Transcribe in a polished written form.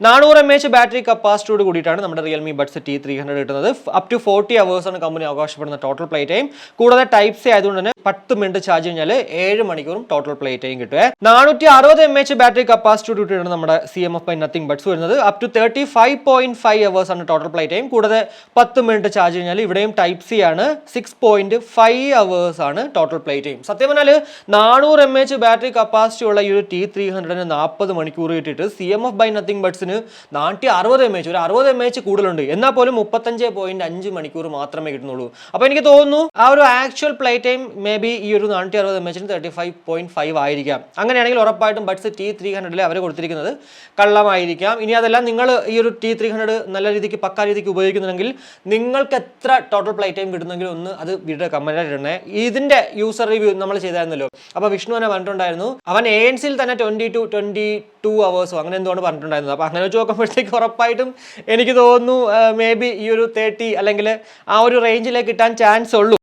400 mAh battery കപ്പാസിറ്റിയോട് കൂടിയിട്ടാണ് നമ്മുടെ Realme buds T300 കിട്ടുന്നത്. അപ് ടു 40 hours ആണ് കമ്പനി അവകാശപ്പെടുന്ന ടോട്ടൽ പ്ലേ ടൈം. കൂടാതെ ടൈപ്പ് സി ആയതുകൊണ്ട് തന്നെ 10 മിനിറ്റ് ചാർജ് കഴിഞ്ഞാൽ 7 മണിക്കൂറും ടോട്ടൽ പ്ലേ ടൈം കിട്ടുക. 460 mAh ബാറ്ററി കപ്പാസിറ്റിയോട് കൂടിയിട്ടാണ് നമ്മുടെ CMF by Nothing ബഡ്സ് വരുന്നത്. അപ് ടു 35.5 hours ആണ് ടോട്ടൽ പ്ലേ ടൈം. കൂടാതെ 10 മിനിറ്റ് ചാർജ് കഴിഞ്ഞാൽ ഇവിടെയും ടൈപ്പ് സി ആണ്. 6.5 hours ആണ് ടോട്ടൽ പ്ലേ ടൈം. സത്യം പറഞ്ഞാൽ 400 mAh ബാറ്ററി കപ്പാസിറ്റി ഉള്ള ഈ ഒരു T300 40 മണിക്കൂർ കിട്ടിയിട്ട് CMF by Nothing ബഡ്സിന് 460 mAh ഒരു 60 mAh കൂടുതലുണ്ട്. എന്നാൽ പോലും 35.5 മണിക്കൂർ മാത്രമേ കിട്ടുന്നുള്ളൂ. അപ്പോൾ എനിക്ക് തോന്നുന്നു ആ ഒരു actual play time may be ഈ ഒരു 460 mAh 35.5 ആയിരിക്കാം. അങ്ങനെയാണെങ്കിൽ ഉറപ്പായിട്ടും ബഡ്സ് T300 അവർ കൊടുത്തിരിക്കുന്നത് കള്ളമായിരിക്കാം. ഇനി അതെല്ലാം നിങ്ങൾ ഈ ഒരു T300 നല്ല രീതിക്ക് പക്കാ രീതിക്ക് ഉപയോഗിക്കുന്നുണ്ടെങ്കിൽ നിങ്ങൾക്ക് എത്ര ടോട്ടൽ പ്ലേ ടൈം കിട്ടുന്നെങ്കിലും ഒന്ന് അത് വീഡിയോ കമന്റ് ആയിട്ടിടണേ. ഇതിന്റെ യൂസർ റിവ്യൂ നമ്മൾ ചെയ്തായിരുന്നല്ലോ. അപ്പോൾ വിഷ്ണു തന്നെ പറഞ്ഞിട്ടുണ്ടായിരുന്നു അവൻ ANCയിൽ തന്നെ 22 hours അങ്ങനെ എന്തുകൊണ്ട് പറഞ്ഞിട്ടുണ്ടായിരുന്നത്. അപ്പോൾ അങ്ങനെ വെച്ച് നോക്കുമ്പോഴത്തേക്ക് ഉറപ്പായിട്ടും എനിക്ക് തോന്നുന്നു മേ ബി ഈ ഒരു 30 അല്ലെങ്കിൽ ആ ഒരു റേഞ്ചിലേക്ക് കിട്ടാൻ ചാൻസ് ഉള്ളൂ.